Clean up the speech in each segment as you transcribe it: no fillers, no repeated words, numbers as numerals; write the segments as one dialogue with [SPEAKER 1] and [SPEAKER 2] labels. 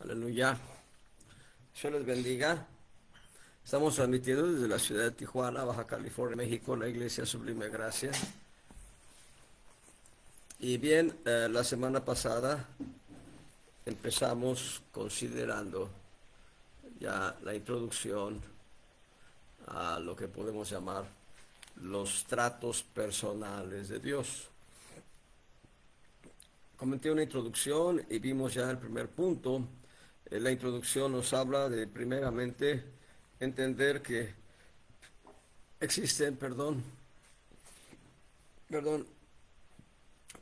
[SPEAKER 1] Aleluya. Dios les bendiga. Estamos transmitiendo desde la ciudad de Tijuana, Baja California, México, la Iglesia Sublime Gracia. Y bien, la semana pasada empezamos considerando ya la introducción a lo que podemos llamar los tratos personales de Dios. Comenté una introducción y vimos ya el primer punto. La introducción nos habla de, primeramente, entender que existen, perdón,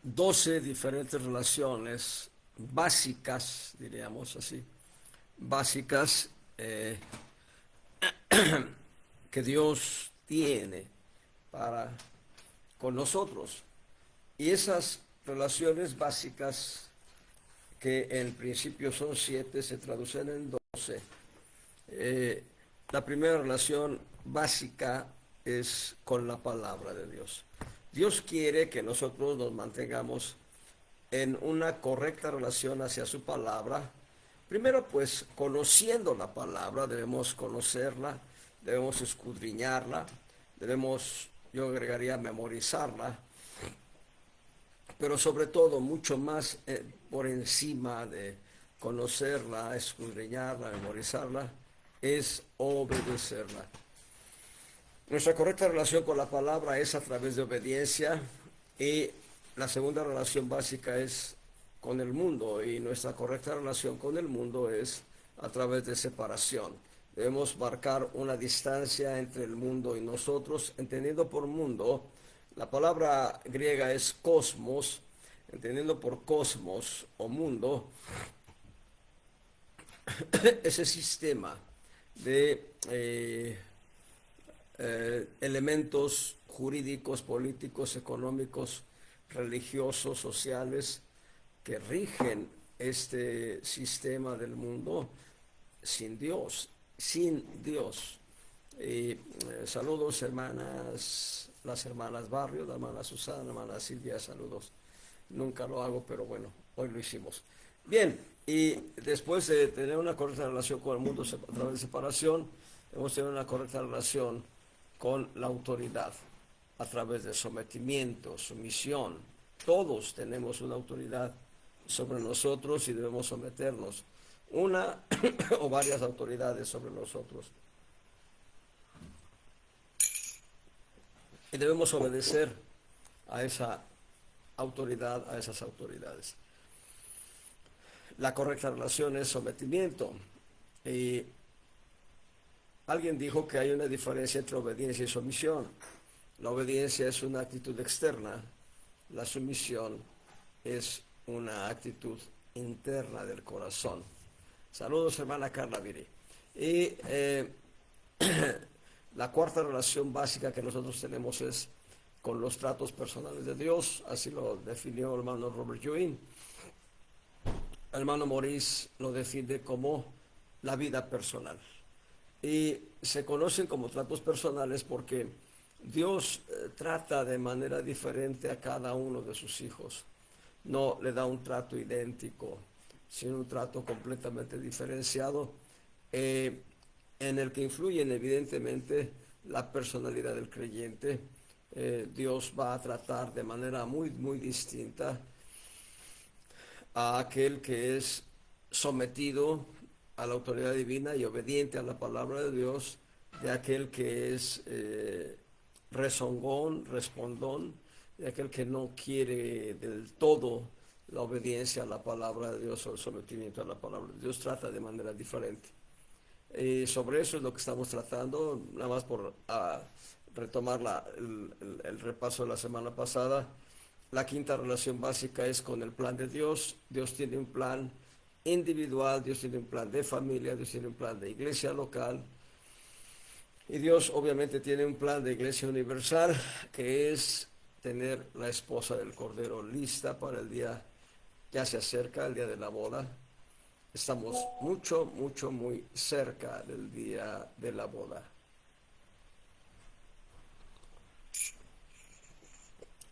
[SPEAKER 1] 12 diferentes relaciones básicas, diríamos así, básicas que Dios tiene para con nosotros. Y esas relaciones básicas, que en principio son 7, se traducen en 12. La primera relación básica es con la palabra de Dios. Dios quiere que nosotros nos mantengamos en una correcta relación hacia su palabra. Primero, pues, conociendo la palabra, debemos conocerla, debemos escudriñarla, debemos, yo agregaría, memorizarla, pero sobre todo, mucho más por encima de conocerla, escudriñarla, memorizarla, es obedecerla. Nuestra correcta relación con la palabra es a través de obediencia, y la segunda relación básica es con el mundo, y nuestra correcta relación con el mundo es a través de separación. Debemos marcar una distancia entre el mundo y nosotros, entendiendo por mundo, la palabra griega es cosmos, entendiendo por cosmos o mundo, ese sistema de elementos jurídicos, políticos, económicos, religiosos, sociales, que rigen este sistema del mundo sin Dios, sin Dios. Y saludos, hermanas, las hermanas Barrio, la hermana Susana, la hermana Silvia, saludos. Nunca lo hago, pero bueno, hoy lo hicimos. Bien, y después de tener una correcta relación con el mundo a través de separación, hemos tenido una correcta relación con la autoridad a través de sometimiento, sumisión. Todos tenemos una autoridad sobre nosotros y debemos someternos. Una o varias autoridades sobre nosotros. Y debemos obedecer a esa autoridad, a esas autoridades. La correcta relación es sometimiento. Y alguien dijo que hay una diferencia entre obediencia y sumisión. La obediencia es una actitud externa, la sumisión es una actitud interna del corazón. Saludos, hermana Carla Viri. Y la cuarta relación básica que nosotros tenemos es con los tratos personales de Dios, así lo definió el hermano Robert Ewing. El hermano Maurice lo define como la vida personal. Y se conocen como tratos personales porque Dios trata de manera diferente a cada uno de sus hijos. No le da un trato idéntico, sino un trato completamente diferenciado, en el que influyen evidentemente la personalidad del creyente. Dios va a tratar de manera muy, muy distinta a aquel que es sometido a la autoridad divina y obediente a la palabra de Dios, de aquel que es rezongón, respondón, de aquel que no quiere del todo la obediencia a la palabra de Dios o el sometimiento a la palabra de Dios. Trata de manera diferente. Sobre eso es lo que estamos tratando, nada más por retomar el repaso de la semana pasada. La quinta relación básica es con el plan de Dios. Dios tiene un plan individual, Dios tiene un plan de familia, Dios tiene un plan de iglesia local, y Dios obviamente tiene un plan de iglesia universal, que es tener la esposa del Cordero lista para el día, ya se acerca el día de la boda. Estamos muy cerca del día de la boda.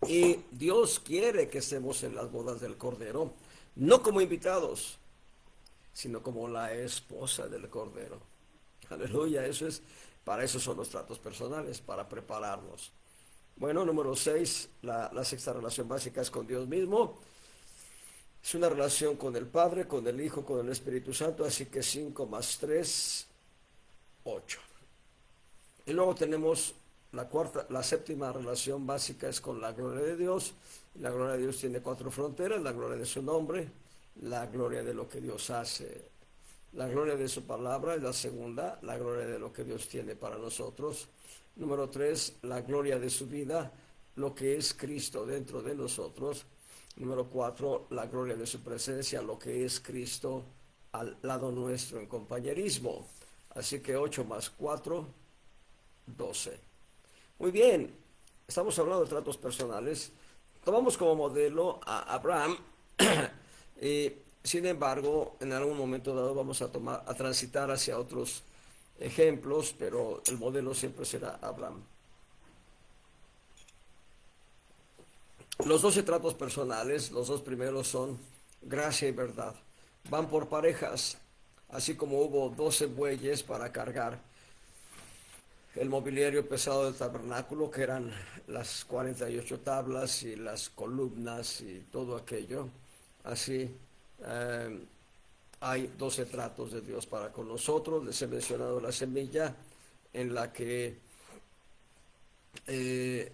[SPEAKER 1] Y Dios quiere que estemos en las bodas del Cordero, no como invitados, sino como la esposa del Cordero. Aleluya, para eso son los tratos personales, para prepararnos. Bueno, número 6, la sexta relación básica es con Dios mismo. Es una relación con el Padre, con el Hijo, con el Espíritu Santo, así que 5 más 3, 8. Y luego tenemos la séptima relación básica es con la gloria de Dios. La gloria de Dios tiene 4 fronteras: la gloria de su nombre, la gloria de lo que Dios hace, la gloria de su palabra es la segunda, la gloria de lo que Dios tiene para nosotros. Número 3, la gloria de su vida, lo que es Cristo dentro de nosotros. Número 4, la gloria de su presencia, lo que es Cristo al lado nuestro en compañerismo. Así que 8 más 4, 12. Muy bien, estamos hablando de tratos personales. Tomamos como modelo a Abraham. Sin embargo, en algún momento dado vamos a transitar hacia otros ejemplos, pero el modelo siempre será Abraham. Los 12 tratos personales, los 2 primeros son gracia y verdad. Van por parejas, así como hubo 12 bueyes para cargar el mobiliario pesado del tabernáculo, que eran las 48 tablas y las columnas y todo aquello. Así hay 12 tratos de Dios para con nosotros. Les he mencionado la semilla en la que el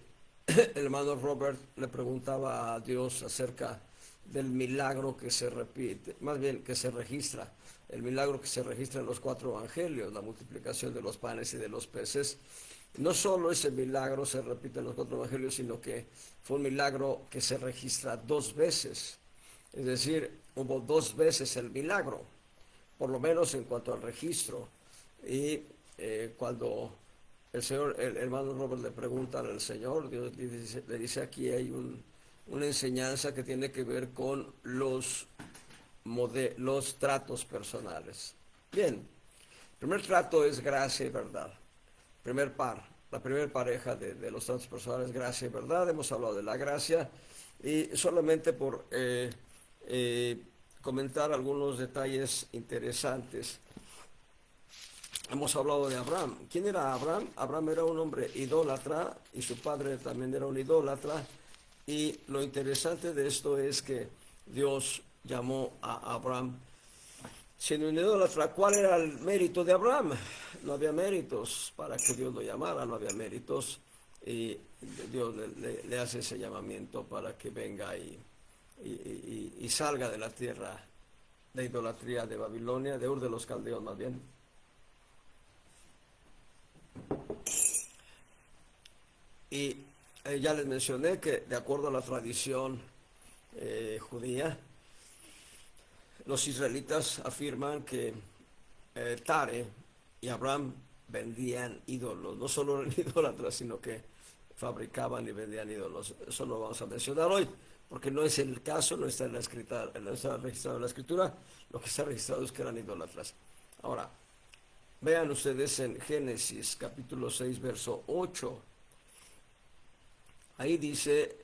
[SPEAKER 1] hermano Robert le preguntaba a Dios acerca del milagro que se repite, más bien que se registra, el milagro que se registra en los 4 evangelios, la multiplicación de los panes y de los peces. No solo ese milagro se repite en los 4 evangelios, sino que fue un milagro que se registra 2 veces. Es decir, hubo 2 veces el milagro, por lo menos en cuanto al registro. Y cuando el hermano Robert le pregunta al Señor, Dios le dice aquí hay una enseñanza que tiene que ver con los tratos personales. Bien, el primer trato es gracia y verdad. La primera pareja de los tratos personales, gracia y verdad. Hemos hablado de la gracia y solamente por comentar algunos detalles interesantes. Hemos hablado de Abraham. ¿Quién era Abraham? Abraham era un hombre idólatra y su padre también era un idólatra. Y lo interesante de esto es que Dios llamó a Abraham siendo un idólatra. ¿Cuál era el mérito de Abraham? No había méritos para que Dios lo llamara, no había méritos. Y Dios le hace ese llamamiento para que venga y salga de la tierra de idolatría de Babilonia, de Ur de los Caldeos más bien. Y ya les mencioné que de acuerdo a la tradición judía, los israelitas afirman que Tare y Abraham vendían ídolos, no solo eran idólatras, sino que fabricaban y vendían ídolos. Eso lo vamos a mencionar hoy, porque no es el caso, no está no está registrado en la escritura. Lo que está registrado es que eran idólatras. Ahora, vean ustedes en Génesis capítulo 6, verso 8. Ahí dice,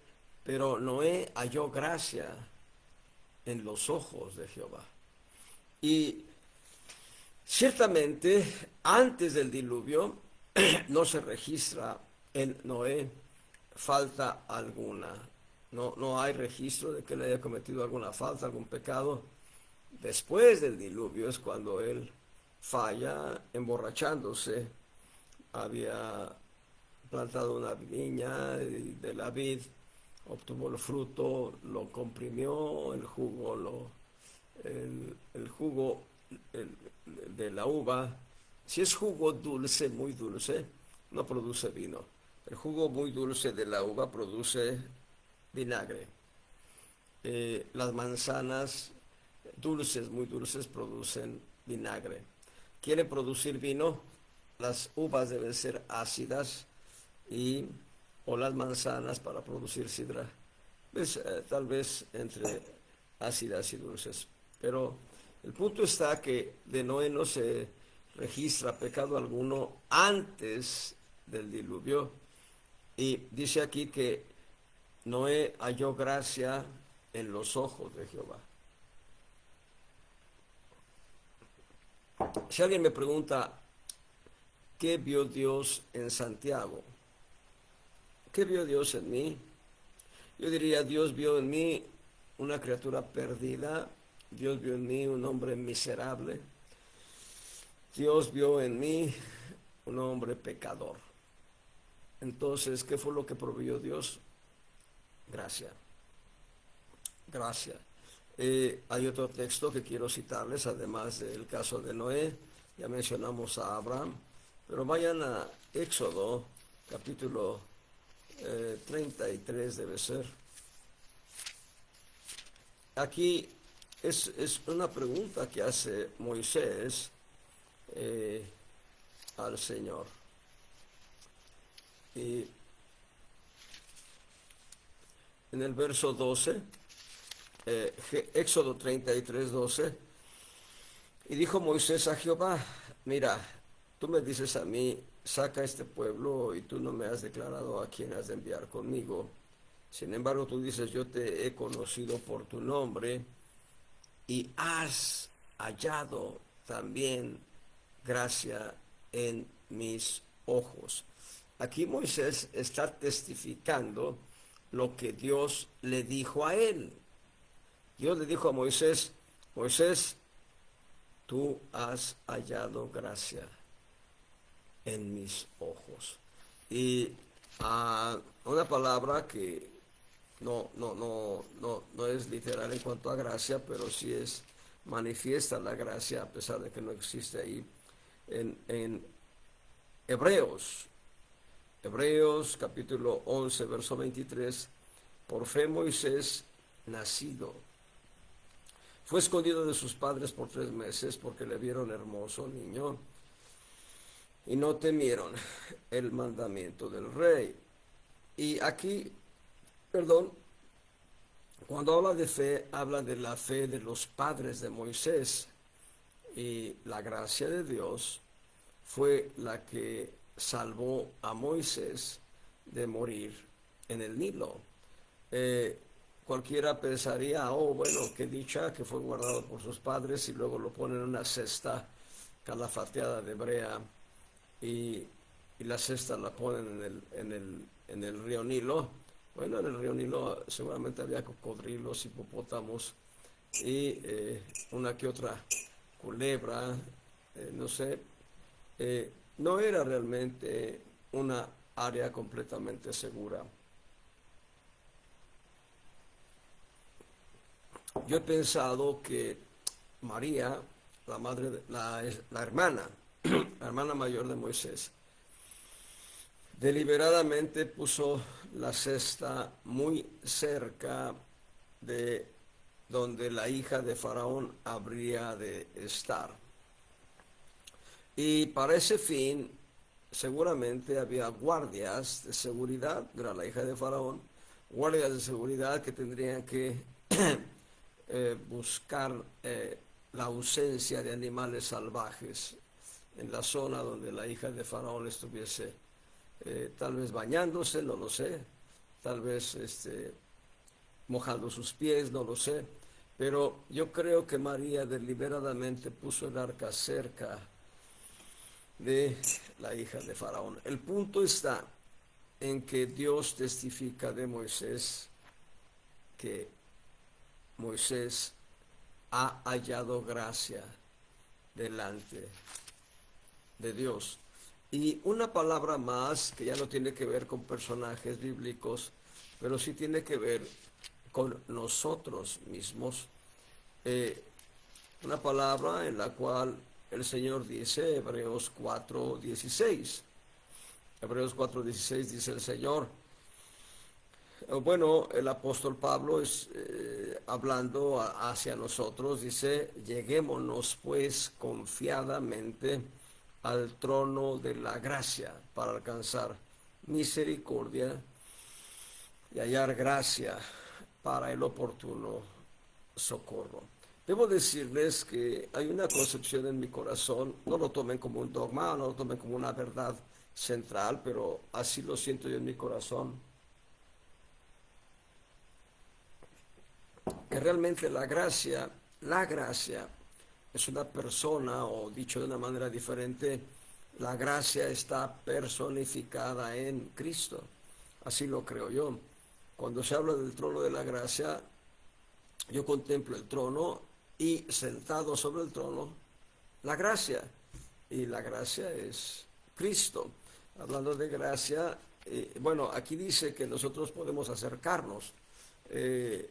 [SPEAKER 1] pero Noé halló gracia en los ojos de Jehová. Y ciertamente, antes del diluvio, no se registra en Noé falta alguna. No hay registro de que él haya cometido alguna falta, algún pecado. Después del diluvio es cuando él falla emborrachándose. Había plantado una viña de la vid, obtuvo el fruto, lo comprimió, el jugo de la uva. Si es jugo dulce, muy dulce, no produce vino. El jugo muy dulce de la uva produce vinagre. Las manzanas dulces, muy dulces, producen vinagre. ¿Quiere producir vino? Las uvas deben ser ácidas o las manzanas para producir sidra. Tal vez entre ácidas y dulces. Pero el punto está que de Noé no se registra pecado alguno antes del diluvio. Y dice aquí que Noé halló gracia en los ojos de Jehová. Si alguien me pregunta, ¿qué vio Dios en Santiago? ¿Qué vio Dios en mí? Yo diría, Dios vio en mí una criatura perdida, Dios vio en mí un hombre miserable, Dios vio en mí un hombre pecador. Entonces, ¿qué fue lo que proveyó Dios? Gracia, gracia. Hay otro texto que quiero citarles, además del caso de Noé, ya mencionamos a Abraham, pero vayan a Éxodo, capítulo 33 debe ser. Aquí es una pregunta que hace Moisés eh, al Señor. Y en el verso 12, Éxodo 33, 12, y dijo Moisés a Jehová, mira, tú me dices a mí, saca este pueblo y tú no me has declarado a quién has de enviar conmigo. Sin embargo, tú dices, yo te he conocido por tu nombre y has hallado también gracia en mis ojos. Aquí Moisés está testificando lo que Dios le dijo a él. Dios le dijo a Moisés, Moisés, tú has hallado gracia en mis ojos. Y una palabra que no es literal en cuanto a gracia, pero sí es manifiesta la gracia a pesar de que no existe ahí en Hebreos. Hebreos capítulo 11, verso 23, por fe Moisés, nacido, fue escondido de sus padres por 3 meses porque le vieron hermoso niño y no temieron el mandamiento del rey. Y aquí, perdón, cuando habla de fe, habla de la fe de los padres de Moisés. Y la gracia de Dios fue la que salvó a Moisés de morir en el Nilo. Cualquiera pensaría, oh, bueno, qué dicha que fue guardado por sus padres y luego lo ponen en una cesta calafateada de brea y la cesta la ponen en el río Nilo. Bueno, en el río Nilo seguramente había cocodrilos, hipopótamos y una que otra culebra, no sé. No era realmente una área completamente segura. Yo he pensado que María, la madre, la hermana, la hermana mayor de Moisés, deliberadamente puso la cesta muy cerca de donde la hija de Faraón habría de estar. Y para ese fin, seguramente había guardias de seguridad, era la hija de Faraón, guardias de seguridad que tendrían que buscar la ausencia de animales salvajes en la zona donde la hija de Faraón estuviese tal vez bañándose, no lo sé, tal vez mojando sus pies, no lo sé, pero yo creo que María deliberadamente puso el arca cerca de la hija de Faraón. El punto está en que Dios testifica de Moisés que Moisés ha hallado gracia delante de Dios. Y una palabra más que ya no tiene que ver con personajes bíblicos, pero sí tiene que ver con nosotros mismos. Una palabra en la cual el Señor dice, Hebreos 4:16. Hebreos 4:16 dice el Señor. Bueno, el apóstol Pablo es hablando hacia nosotros, dice, lleguémonos pues confiadamente al trono de la gracia para alcanzar misericordia y hallar gracia para el oportuno socorro. Debo decirles que hay una concepción en mi corazón, no lo tomen como un dogma, no lo tomen como una verdad central, pero así lo siento yo en mi corazón, que realmente la gracia es una persona, o dicho de una manera diferente, la gracia está personificada en Cristo. Así lo creo yo. Cuando se habla del trono de la gracia, yo contemplo el trono y sentado sobre el trono, la gracia. Y la gracia es Cristo. Hablando de gracia, bueno, aquí dice que nosotros podemos acercarnos eh,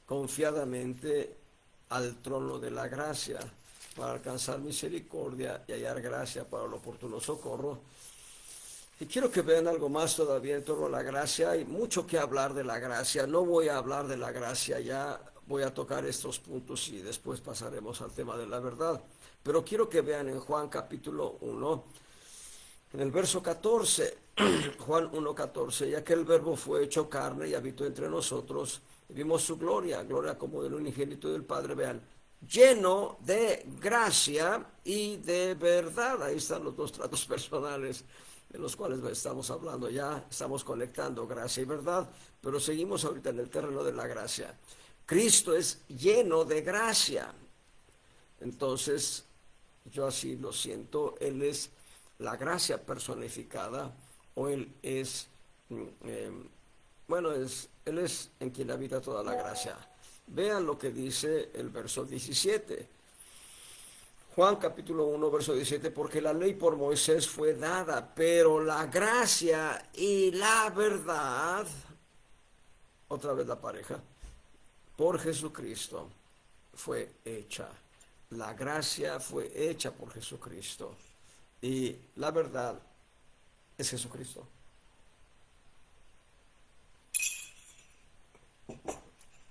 [SPEAKER 1] confiadamente al trono de la gracia para alcanzar misericordia y hallar gracia para el oportuno socorro. Y quiero que vean algo más todavía en torno a la gracia. Hay mucho que hablar de la gracia. No voy a hablar de la gracia ya, voy a tocar estos puntos y después pasaremos al tema de la verdad. Pero quiero que vean en Juan capítulo 1, en el verso 14, Juan 1:14, ya que el verbo fue hecho carne y habitó entre nosotros, y vimos su gloria, gloria como del unigénito del Padre, vean, lleno de gracia y de verdad. Ahí están los dos tratos personales de los cuales estamos hablando, ya estamos conectando gracia y verdad, pero seguimos ahorita en el terreno de la gracia. Cristo es lleno de gracia. Entonces, yo así lo siento, Él es la gracia personificada, o Él es, bueno, Él es en quien habita toda la gracia. Vean lo que dice el verso 17. Juan capítulo 1, verso 17, porque la ley por Moisés fue dada, pero la gracia y la verdad, otra vez la pareja, por Jesucristo fue hecha. La gracia fue hecha por Jesucristo y la verdad es Jesucristo.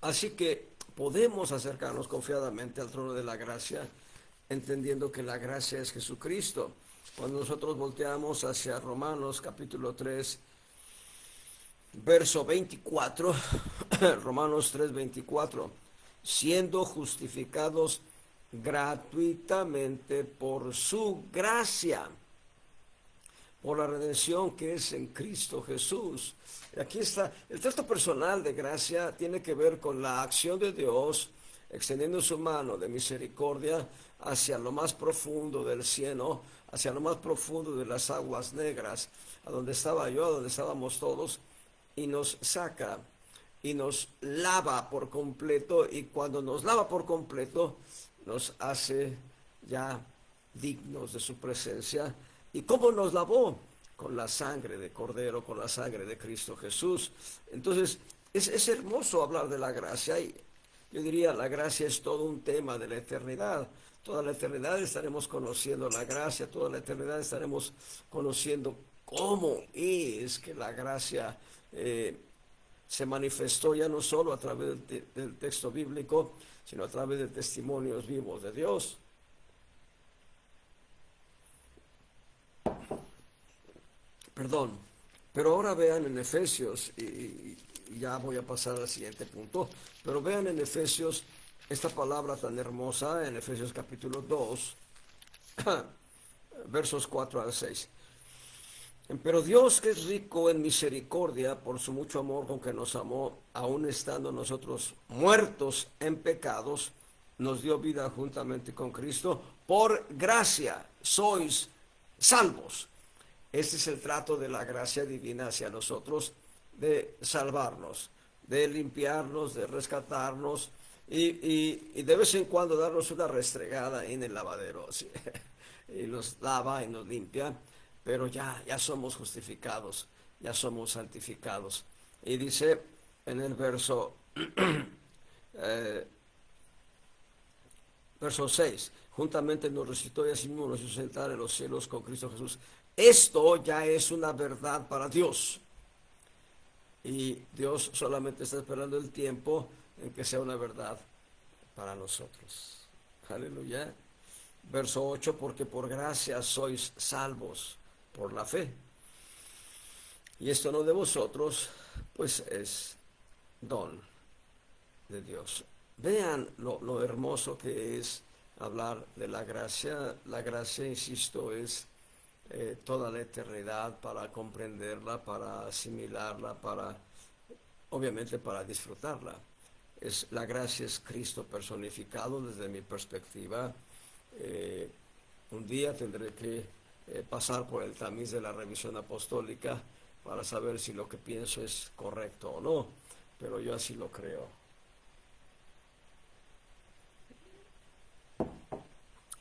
[SPEAKER 1] Así que podemos acercarnos confiadamente al trono de la gracia, entendiendo que la gracia es Jesucristo. Cuando nosotros volteamos hacia Romanos capítulo 3, verso 24, Romanos 3:24, siendo justificados gratuitamente por su gracia, por la redención que es en Cristo Jesús. Aquí está, el texto personal de gracia tiene que ver con la acción de Dios extendiendo su mano de misericordia hacia lo más profundo del cielo, hacia lo más profundo de las aguas negras, a donde estaba yo, a donde estábamos todos, y nos saca y nos lava por completo, y cuando nos lava por completo nos hace ya dignos de su presencia. ¿Y cómo nos lavó? Con la sangre de Cordero, con la sangre de Cristo Jesús. Entonces es hermoso hablar de la gracia, y yo diría la gracia es todo un tema de la eternidad. Toda la eternidad estaremos conociendo la gracia, toda la eternidad estaremos conociendo cómo es que la gracia se manifestó ya no solo a través del texto bíblico, sino a través de testimonios vivos de Dios. Perdón, pero ahora vean en Efesios, y ya voy a pasar al siguiente punto, pero vean en Efesios esta palabra tan hermosa, en Efesios capítulo 2, versos 4 al 6. Pero Dios, que es rico en misericordia por su mucho amor con que nos amó, aun estando nosotros muertos en pecados, nos dio vida juntamente con Cristo. Por gracia sois salvos. Este es el trato de la gracia divina hacia nosotros, de salvarnos, de limpiarnos, de rescatarnos y de vez en cuando darnos una restregada en el lavadero, ¿sí? Y nos lava y nos limpia, pero ya somos justificados, ya somos santificados. Y dice en el verso 6, juntamente nos resucitó y asimismo nos hizo sentar en los cielos con Cristo Jesús. Esto ya es una verdad para Dios. Y Dios solamente está esperando el tiempo en que sea una verdad para nosotros. Aleluya. Verso 8, porque por gracia sois salvos por la fe. Y esto no de vosotros, pues es don de Dios. Vean lo hermoso que es hablar de la gracia. La gracia, insisto, es toda la eternidad, para comprenderla, para asimilarla, obviamente para disfrutarla. La gracia es Cristo personificado desde mi perspectiva. Eh, un día tendré que pasar por el tamiz de la revisión apostólica para saber si lo que pienso es correcto o no, pero yo así lo creo.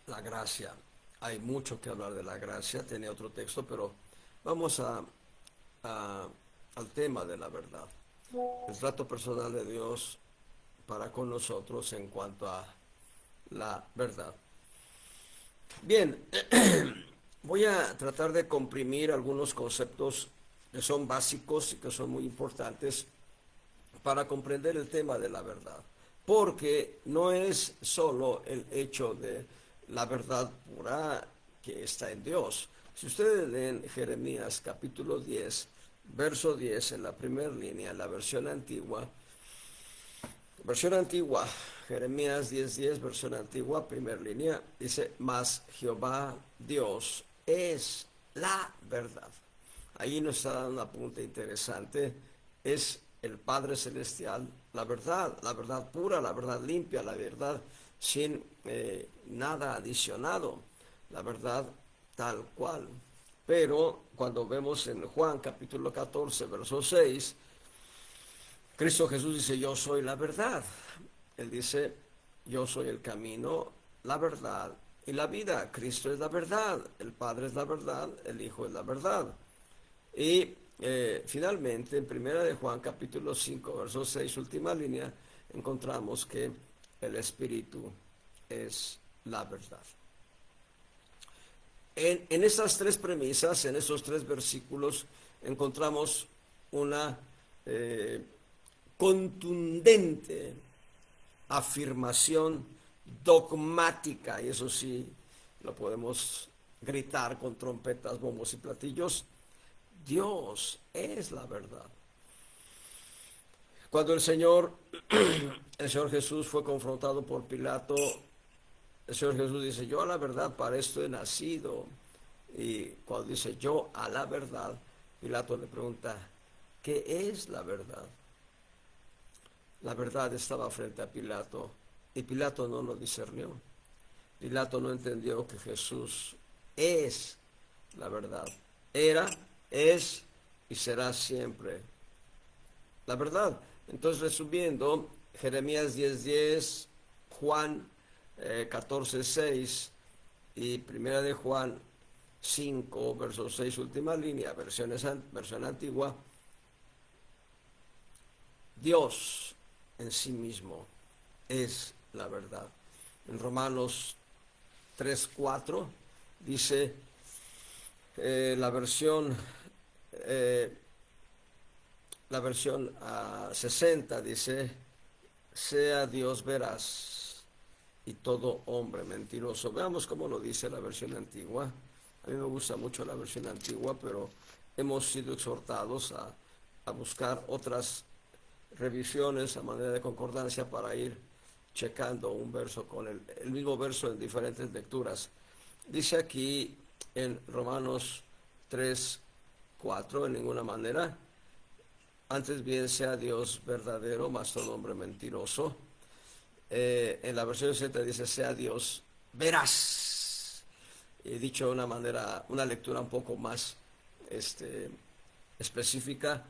[SPEAKER 1] La gracia. Hay mucho que hablar de la gracia, tenía otro texto, pero vamos a- al tema de la verdad. El trato personal de Dios para con nosotros en cuanto a la verdad. Bien, voy a tratar de comprimir algunos conceptos que son básicos y que son muy importantes para comprender el tema de la verdad, porque no es solo el hecho de la verdad pura que está en Dios. Si ustedes leen Jeremías capítulo 10, verso 10 en la primera línea, la versión antigua, Jeremías 10:10, versión antigua, primera línea, dice, mas Jehová Dios es la verdad. Ahí nos está dando un apunte interesante, es el Padre Celestial, la verdad pura, la verdad limpia, la verdad sin nada adicionado, la verdad tal cual. Pero cuando vemos en Juan capítulo 14, verso 6, Cristo Jesús dice, yo soy la verdad. Él dice, yo soy el camino, la verdad y la vida. Cristo es la verdad, el Padre es la verdad, el Hijo es la verdad. Y finalmente, en primera de Juan, capítulo 5, verso 6, última línea, encontramos que el Espíritu es la verdad. En esas tres premisas, en esos tres versículos, encontramos una eh, contundente afirmación dogmática, y eso sí, lo podemos gritar con trompetas, bombos y platillos. Dios es la verdad. Cuando el Señor Jesús fue confrontado por Pilato, el Señor Jesús dice, yo a la verdad para esto he nacido. Y cuando dice yo a la verdad, Pilato le pregunta, ¿qué es la verdad? La verdad estaba frente a Pilato y Pilato no lo discernió. Pilato no entendió que Jesús es la verdad. Era, es y será siempre la verdad. Entonces, resumiendo, Jeremías 10:10, Juan 14:6 y Primera de Juan 5, verso 6, última línea, versión antigua, Dios en sí mismo es la verdad. En Romanos 3:4 dice la versión eh, 60 dice, sea Dios veraz y todo hombre mentiroso. Veamos cómo lo dice la versión antigua. A mí me gusta mucho la versión antigua, pero hemos sido exhortados a buscar otras revisiones a manera de concordancia para ir checando un verso con el mismo verso en diferentes lecturas. Dice aquí en Romanos 3:4, en ninguna manera, antes bien sea Dios verdadero, más todo hombre mentiroso. En la versión 60 dice sea Dios veraz. He dicho de una manera, una lectura un poco más específica,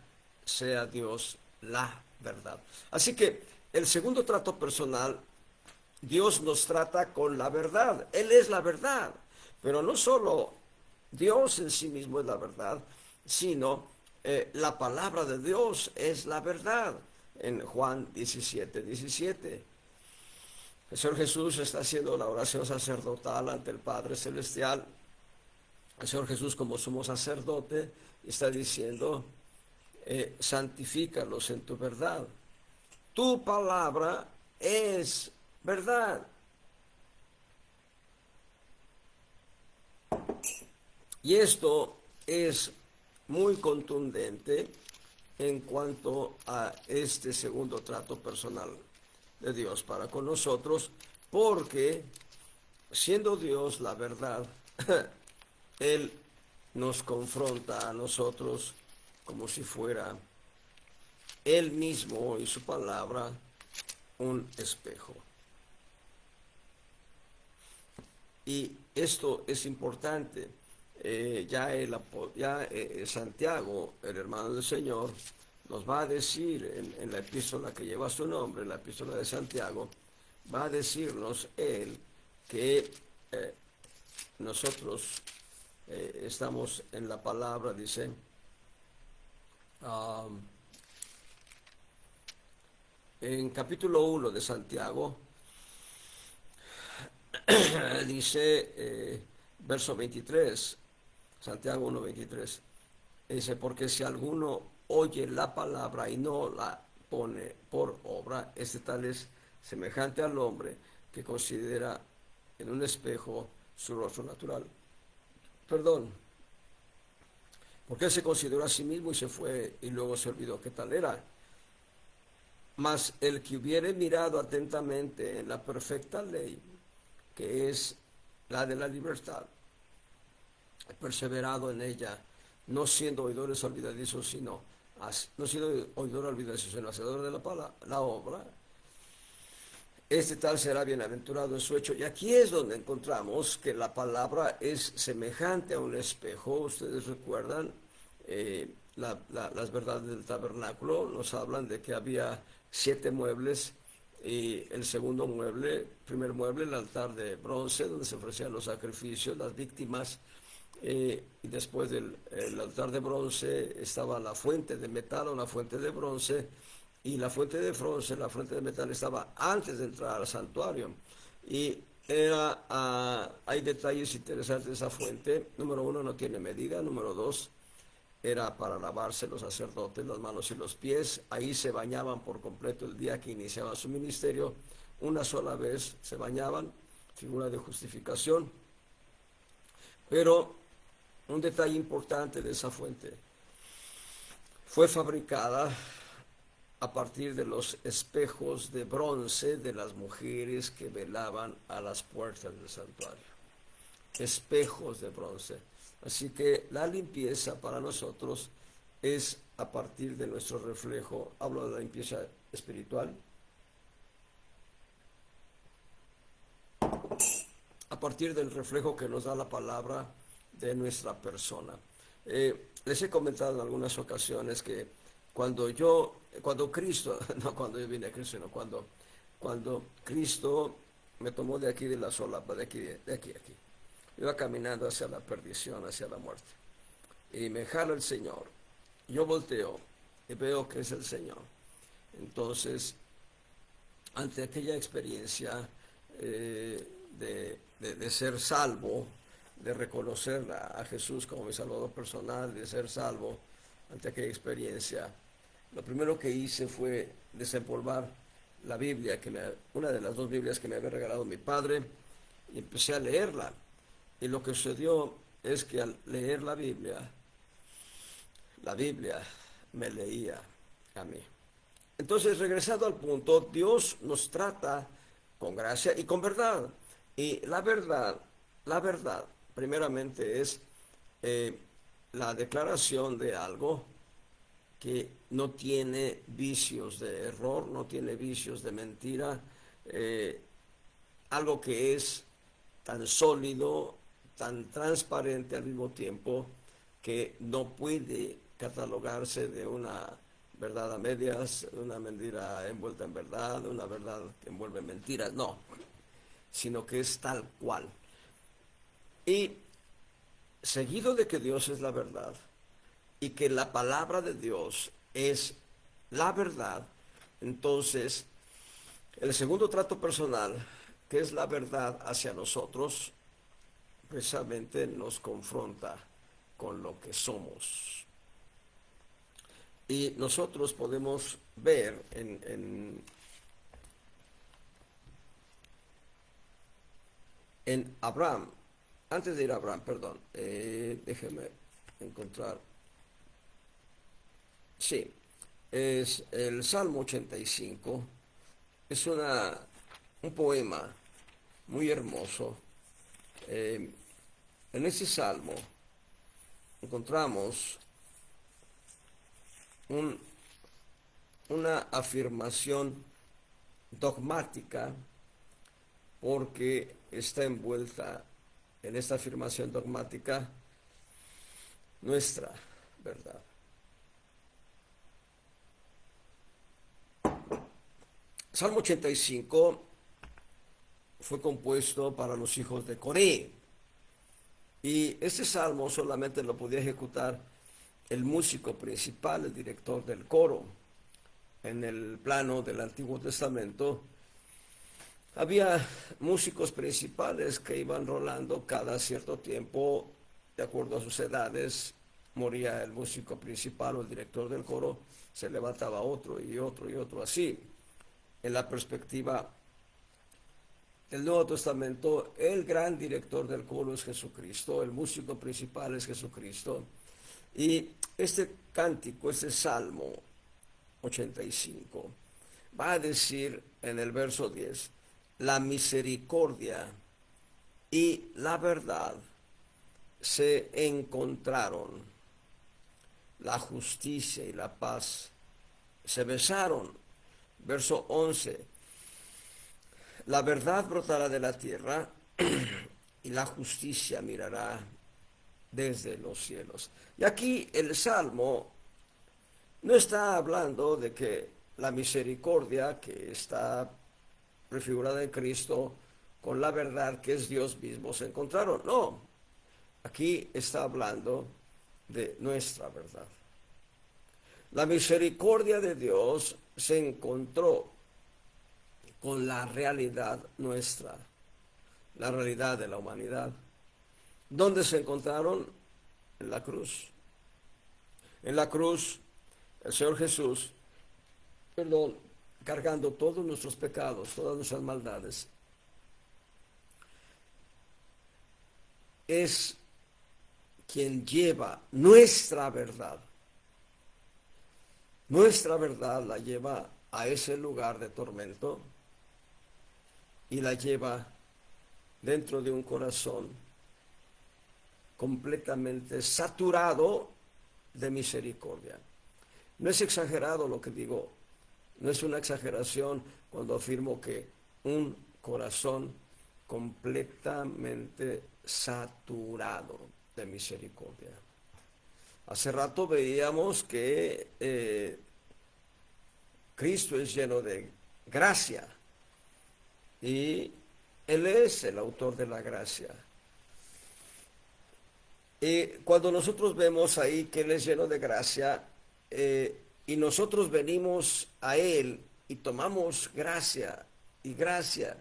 [SPEAKER 1] sea Dios la verdad. Así que el segundo trato personal, Dios nos trata con la verdad. Él es la verdad. Pero no solo Dios en sí mismo es la verdad, sino la palabra de Dios es la verdad. En Juan 17:17. El Señor Jesús está haciendo la oración sacerdotal ante el Padre Celestial. El Señor Jesús, como sumo sacerdote, está diciendo, santifícalos en tu verdad. Tu palabra es verdad. Y esto es muy contundente en cuanto a este segundo trato personal de Dios para con nosotros, porque siendo Dios la verdad, Él nos confronta a nosotros como si fuera Él mismo y su palabra un espejo. Y esto es importante. Santiago, el hermano del Señor, nos va a decir en la epístola que lleva su nombre, en la epístola de Santiago, va a decirnos él que nosotros estamos en la palabra, dice, en capítulo 1 de Santiago, dice, verso 23, Santiago 1:23, dice, porque si alguno oye la palabra y no la pone por obra, este tal es semejante al hombre que considera en un espejo su rostro natural. Perdón, porque él se consideró a sí mismo y se fue y luego se olvidó qué tal era. Mas el que hubiere mirado atentamente en la perfecta ley, que es la de la libertad, perseverado en ella, no siendo oidores olvidadizos, sino no siendo oidor olvidadizo, sino hacedor de la obra, este tal será bienaventurado en su hecho. Y aquí es donde encontramos que la palabra es semejante a un espejo. Ustedes recuerdan las verdades del tabernáculo, nos hablan de que había 7 muebles, y el segundo mueble, primer mueble, el altar de bronce, donde se ofrecían los sacrificios, las víctimas, y después del altar de bronce estaba la fuente de metal o la fuente de bronce, y la fuente de bronce, la fuente de metal estaba antes de entrar al santuario. Y hay detalles interesantes de esa fuente. Número 1, no tiene medida. Número 2, era para lavarse los sacerdotes las manos y los pies. Ahí se bañaban por completo el día que iniciaban su ministerio. Una sola vez se bañaban, figura de justificación. Pero un detalle importante de esa fuente: fue fabricada a partir de los espejos de bronce de las mujeres que velaban a las puertas del santuario. Espejos de bronce. Así que la limpieza para nosotros es a partir de nuestro reflejo. Hablo de la limpieza espiritual. A partir del reflejo que nos da la palabra de nuestra persona. Les he comentado en algunas ocasiones que cuando Cristo, no cuando yo vine a Cristo, sino cuando Cristo me tomó de aquí de la solapa, de aquí. Iba caminando hacia la perdición, hacia la muerte. Y me jala el Señor. Yo volteo y veo que es el Señor. Entonces, ante aquella experiencia de ser salvo, de reconocer a Jesús como mi Salvador personal, de ser salvo, ante aquella experiencia, lo primero que hice fue desempolvar la Biblia, una de las 2 Biblias que me había regalado mi padre, y empecé a leerla. Y lo que sucedió es que al leer la Biblia me leía a mí. Entonces, regresando al punto, Dios nos trata con gracia y con verdad. Y la verdad, primeramente es la declaración de algo que no tiene vicios de error, no tiene vicios de mentira, algo que es tan sólido, tan transparente al mismo tiempo, que no puede catalogarse de una verdad a medias, de una mentira envuelta en verdad, de una verdad que envuelve mentiras, no, sino que es tal cual. Y seguido de que Dios es la verdad y que la palabra de Dios es la verdad, entonces el segundo trato personal, que es la verdad hacia nosotros, precisamente nos confronta con lo que somos. Y nosotros podemos ver en Abraham, antes de ir a Abraham, perdón, déjeme encontrar. Sí, es el Salmo 85, es un poema muy hermoso. En ese salmo encontramos una afirmación dogmática, porque está envuelta en esta afirmación dogmática nuestra verdad. Salmo 85 fue compuesto para los hijos de Coré. Y este salmo solamente lo podía ejecutar el músico principal, el director del coro. En el plano del Antiguo Testamento había músicos principales que iban rolando cada cierto tiempo, de acuerdo a sus edades. Moría el músico principal o el director del coro, se levantaba otro y otro y otro así. En la perspectiva del Nuevo Testamento, el gran director del coro es Jesucristo, el músico principal es Jesucristo. Y este cántico, este Salmo 85, va a decir en el verso 10, la misericordia y la verdad se encontraron, la justicia y la paz se besaron. Verso 11, la verdad brotará de la tierra y la justicia mirará desde los cielos. Y aquí el Salmo no está hablando de que la misericordia que está prefigurada en Cristo con la verdad que es Dios mismo se encontraron. No, aquí está hablando de nuestra verdad. La misericordia de Dios se encontró con la realidad nuestra, la realidad de la humanidad. ¿Dónde se encontraron? En la cruz. En la cruz, el Señor Jesús, cargando todos nuestros pecados, todas nuestras maldades, es quien lleva nuestra verdad. Nuestra verdad la lleva a ese lugar de tormento y la lleva dentro de un corazón completamente saturado de misericordia. No es exagerado lo que digo, no es una exageración cuando afirmo que un corazón completamente saturado de misericordia. Hace rato veíamos que Cristo es lleno de gracia y Él es el autor de la gracia. Y cuando nosotros vemos ahí que Él es lleno de gracia y nosotros venimos a Él y tomamos gracia y gracia,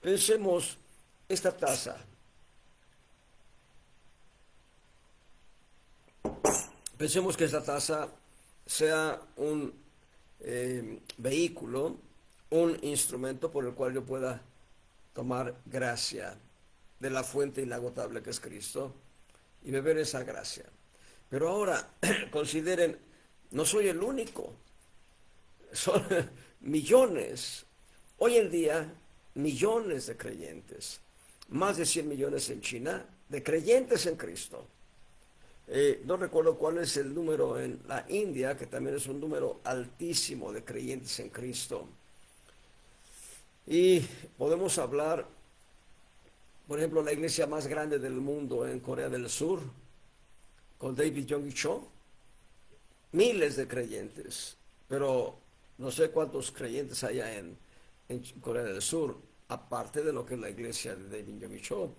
[SPEAKER 1] pensemos esta taza. Pensemos que esta taza sea un vehículo, un instrumento por el cual yo pueda tomar gracia de la fuente inagotable que es Cristo y beber esa gracia. Pero ahora consideren, no soy el único, son millones, hoy en día millones de creyentes, más de 100 millones en China, de creyentes en Cristo. No recuerdo cuál es el número en la India, que también es un número altísimo de creyentes en Cristo. Y podemos hablar, por ejemplo, la iglesia más grande del mundo en Corea del Sur, con David Yonggi Cho, miles de creyentes, pero no sé cuántos creyentes haya en Corea del Sur, aparte de lo que es la iglesia de David Yonggi Cho.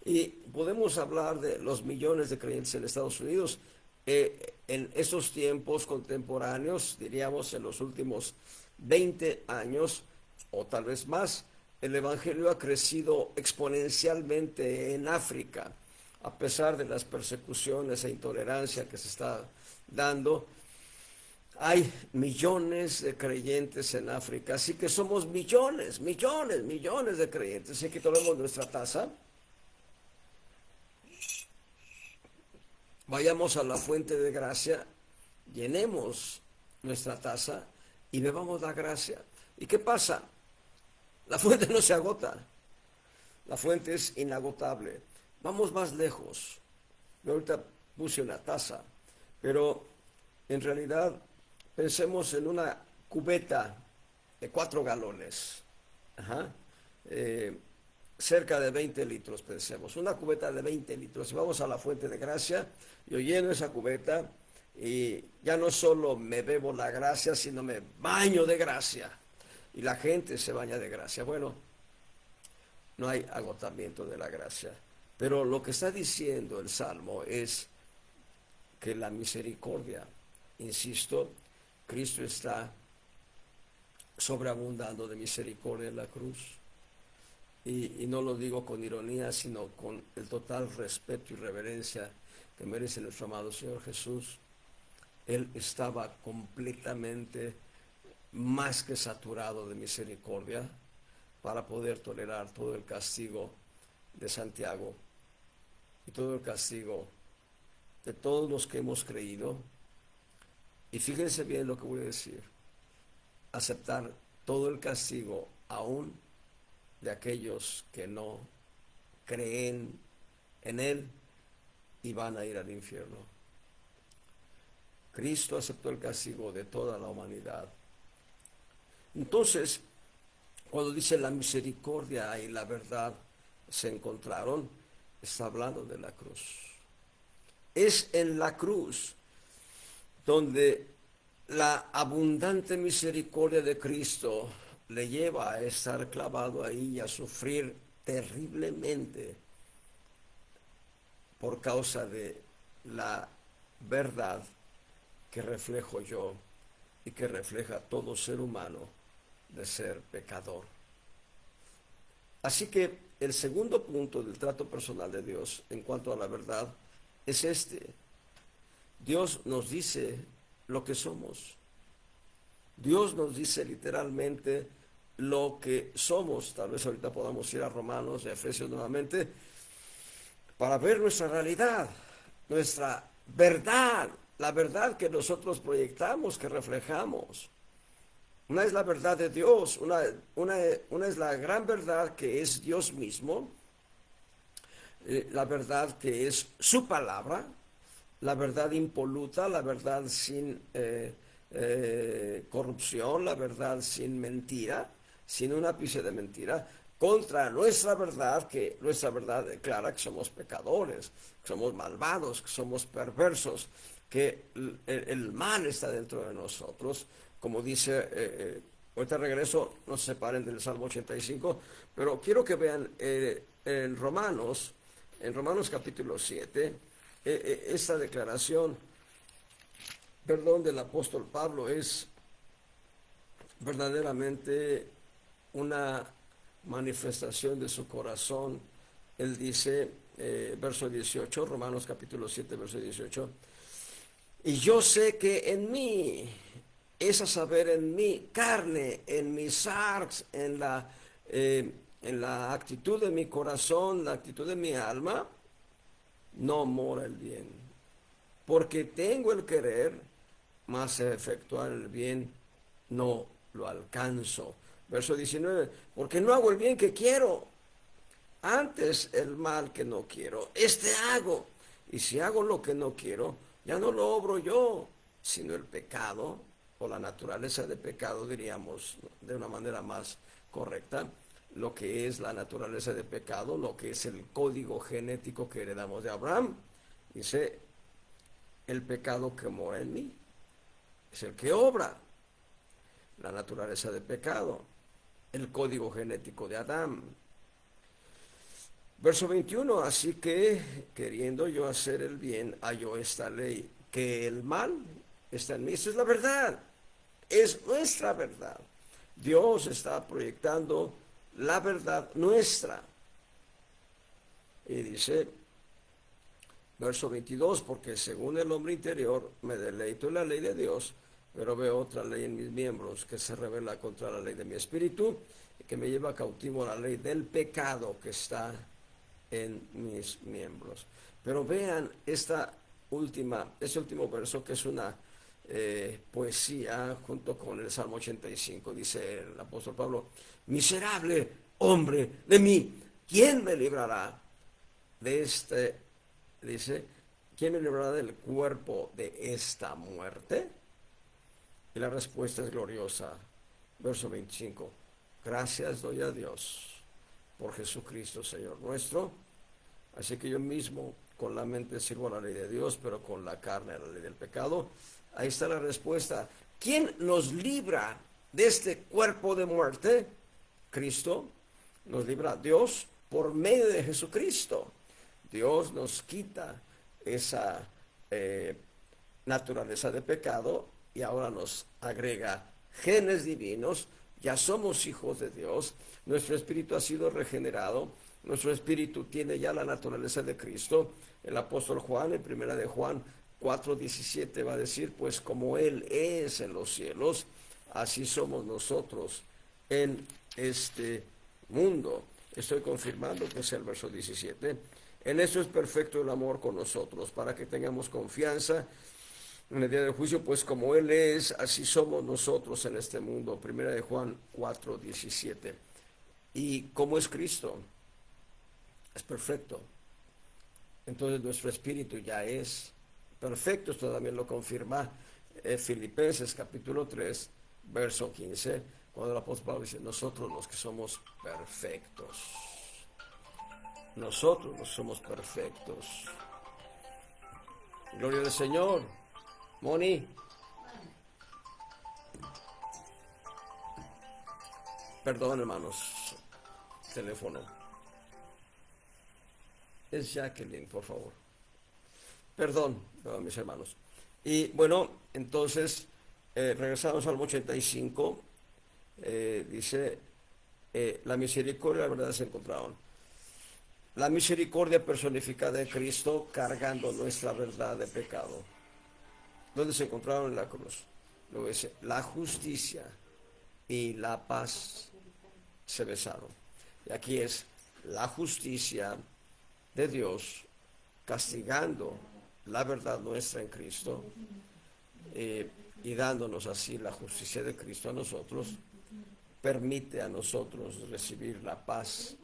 [SPEAKER 1] Y podemos hablar de los millones de creyentes en Estados Unidos. En estos tiempos contemporáneos, diríamos en los últimos 20 años o tal vez más, el Evangelio ha crecido exponencialmente en África, a pesar de las persecuciones e intolerancia que se está dando. Hay millones de creyentes en África, así que somos millones, millones, millones de creyentes. Así que tomemos nuestra taza. Vayamos a la fuente de gracia, llenemos nuestra taza y bebamos la gracia. ¿Y qué pasa? La fuente no se agota, la fuente es inagotable. Vamos más lejos. Yo ahorita puse una taza, pero en realidad pensemos en una cubeta de 4 galones. Ajá. cerca de 20 litros, pensemos, una cubeta de 20 litros. Si vamos a la fuente de gracia, yo lleno esa cubeta y ya no solo me bebo la gracia, sino me baño de gracia. Y la gente se baña de gracia. Bueno, no hay agotamiento de la gracia. Pero lo que está diciendo el Salmo es que la misericordia, insisto, Cristo está sobreabundando de misericordia en la cruz. Y no lo digo con ironía, sino con el total respeto y reverencia que merece nuestro amado Señor Jesús. Él estaba completamente más que saturado de misericordia para poder tolerar todo el castigo de Santiago y todo el castigo de todos los que hemos creído. Y fíjense bien lo que voy a decir: aceptar todo el castigo aún de aquellos que no creen en Él y van a ir al infierno. Cristo aceptó el castigo de toda la humanidad. Entonces, cuando dice la misericordia y la verdad se encontraron, está hablando de la cruz. Es en la cruz donde la abundante misericordia de Cristo le lleva a estar clavado ahí y a sufrir terriblemente por causa de la verdad que reflejo yo y que refleja todo ser humano de ser pecador. Así que el segundo punto del trato personal de Dios en cuanto a la verdad es este: Dios nos dice lo que somos. Dios nos dice literalmente lo que somos. Tal vez ahorita podamos ir a Romanos y a Efesios nuevamente para ver nuestra realidad, nuestra verdad, la verdad que nosotros proyectamos, que reflejamos. Una es la verdad de Dios, una es la gran verdad que es Dios mismo, la verdad que es su palabra, la verdad impoluta, la verdad sin corrupción, la verdad sin mentira, sin un ápice de mentira, contra nuestra verdad declara que somos pecadores, que somos malvados, que somos perversos, que el mal está dentro de nosotros, como dice, ahorita regreso, no se separen del Salmo 85, pero quiero que vean en Romanos capítulo 7, esta declaración, del apóstol Pablo es verdaderamente una manifestación de su corazón. Él dice, verso 18, Romanos capítulo 7, verso 18, y yo sé que en mí, es a saber, en mi carne, en mi sarx, en la actitud de mi corazón, la actitud de mi alma, no mora el bien. Porque tengo el querer, mas efectuar el bien no lo alcanzo. Verso 19, porque no hago el bien que quiero, antes el mal que no quiero, este hago. Y si hago lo que no quiero, ya no lo obro yo, sino el pecado, o la naturaleza de pecado, diríamos de una manera más correcta, lo que es la naturaleza de pecado, lo que es el código genético que heredamos de Abraham. Dice, el pecado que mora en mí es el que obra la naturaleza de pecado, el código genético de Adán. Verso 21, así que queriendo yo hacer el bien, hallo esta ley, que el mal está en mí. Esa es la verdad, es nuestra verdad. Dios está proyectando la verdad nuestra. Y dice, verso 22, porque según el hombre interior me deleito en la ley de Dios, pero veo otra ley en mis miembros que se revela contra la ley de mi espíritu y que me lleva cautivo a la ley del pecado que está en mis miembros. Pero vean este último verso, que es una poesía junto con el Salmo 85. Dice el apóstol Pablo, miserable hombre de mí, ¿quién me librará de dice, ¿quién me librará del cuerpo de esta muerte? Y la respuesta es gloriosa. Verso 25, gracias doy a Dios por Jesucristo, Señor nuestro. Así que yo mismo con la mente sirvo a la ley de Dios, pero con la carne a la ley del pecado. Ahí está la respuesta. ¿Quién nos libra de este cuerpo de muerte? Cristo. Nos libra Dios por medio de Jesucristo. Dios nos quita esa naturaleza de pecado y ahora nos agrega genes divinos. Ya somos hijos de Dios. Nuestro espíritu ha sido regenerado. Nuestro espíritu tiene ya la naturaleza de Cristo. El apóstol Juan, en primera de Juan 4:17, va a decir, pues como Él es en los cielos, así somos nosotros en este mundo. Estoy confirmando que es el verso 17. En eso es perfecto el amor con nosotros, para que tengamos confianza en el día del juicio, pues como Él es, así somos nosotros en este mundo. Primera de Juan 4:17. ¿Y cómo es Cristo? Es perfecto. Entonces nuestro espíritu ya es perfecto. Esto también lo confirma Filipenses capítulo 3, verso 15, cuando el apóstol Pablo dice, nosotros los que somos perfectos. Nosotros los somos perfectos. Gloria al Señor. Moni. Perdón, hermanos. Teléfono. Es Jacqueline, por favor. Perdón, mis hermanos. Y bueno, entonces, regresamos al 85. Dice, la misericordia y la verdad se encontraron. La misericordia personificada en Cristo cargando nuestra verdad de pecado. ¿Dónde se encontraron? En la cruz? Luego dice, la justicia y la paz se besaron. Y aquí es la justicia de Dios castigando la verdad nuestra en Cristo y dándonos así la justicia de Cristo a nosotros, permite a nosotros recibir la paz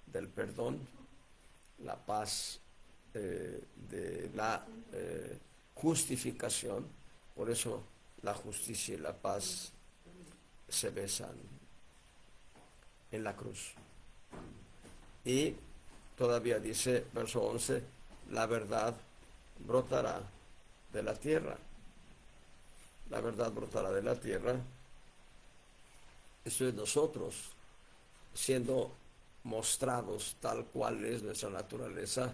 [SPEAKER 1] del perdón, la paz de la justificación. Por eso la justicia y la paz se besan en la cruz. Y todavía dice, verso 11, la verdad brotará de la tierra. La verdad brotará de la tierra. Esto es nosotros siendo mostrados tal cual es nuestra naturaleza,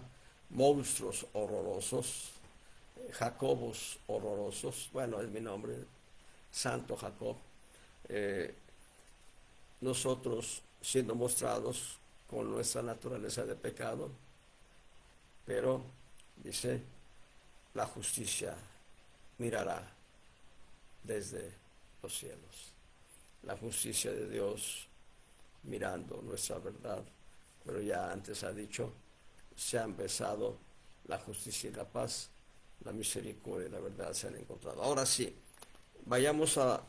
[SPEAKER 1] monstruos horrorosos, Jacobos horrorosos, bueno, es mi nombre, Santo Jacob, nosotros siendo mostrados con nuestra naturaleza de pecado, pero dice, la justicia mirará desde los cielos. La justicia de Dios mirando nuestra verdad, pero ya antes ha dicho, se han besado la justicia y la paz, la misericordia y la verdad se han encontrado. Ahora sí, vayamos a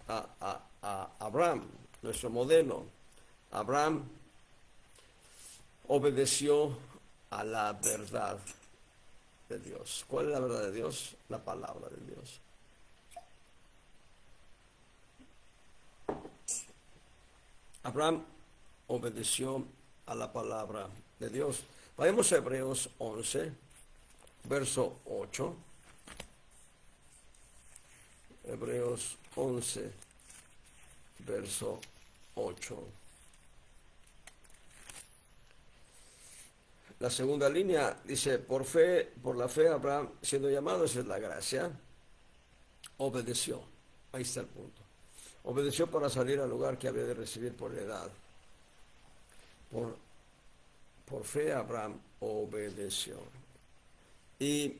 [SPEAKER 1] Abraham, nuestro modelo. Abraham obedeció a la verdad de Dios. ¿Cuál es la verdad de Dios? La palabra de Dios. Abraham obedeció a la palabra de Dios. Vayamos a Hebreos 11, verso 8. Hebreos 11, verso 8. La segunda línea dice, por la fe Abraham, siendo llamado, esa es la gracia, obedeció. Ahí está el punto. Obedeció para salir al lugar que había de recibir por edad. Por fe Abraham obedeció. Y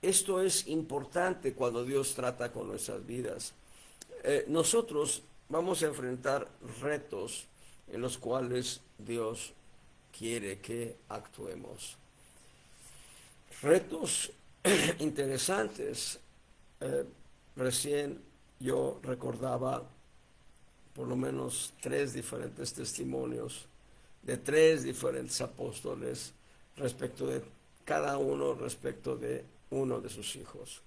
[SPEAKER 1] esto es importante cuando Dios trata con nuestras vidas. Nosotros vamos a enfrentar retos en los cuales Dios quiere que actuemos. Retos interesantes. Recién yo recordaba por lo menos 3 diferentes testimonios de 3 diferentes apóstoles respecto de cada uno, respecto de uno de sus hijos.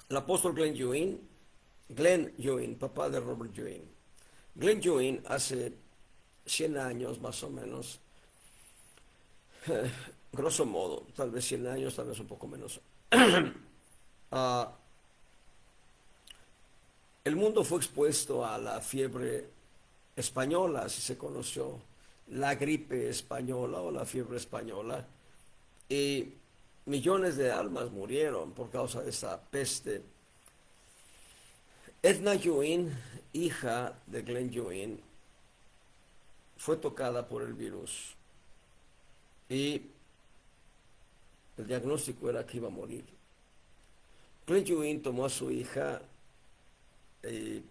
[SPEAKER 1] El apóstol Glenn Ewing Glenn Ewing, papá de Robert Ewing. Glenn Ewing hace 100 años más o menos, grosso modo, tal vez 100 años, tal vez un poco menos. uh, el mundo fue expuesto a la fiebre española, así se conoció, la gripe española o la fiebre española, y millones de almas murieron por causa de esa peste. Edna Ewing, hija de Glenn Ewing, fue tocada por el virus y el diagnóstico era que iba a morir. Glenn Ewing tomó a su hija y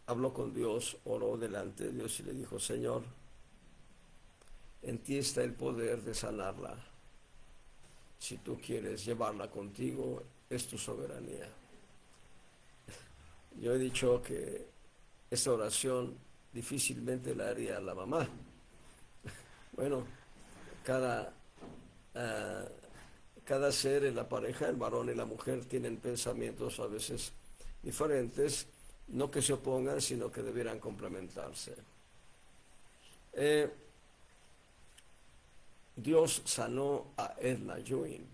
[SPEAKER 1] habló con Dios, oró delante de Dios y le dijo: Señor, en ti está el poder de sanarla. Si tú quieres llevarla contigo, es tu soberanía. Yo he dicho que esta oración difícilmente la haría la mamá. Bueno, cada, uh, cada ser en la pareja, el varón y la mujer, tienen pensamientos a veces diferentes, no que se opongan, sino que debieran complementarse. Dios sanó a Edna Ewing.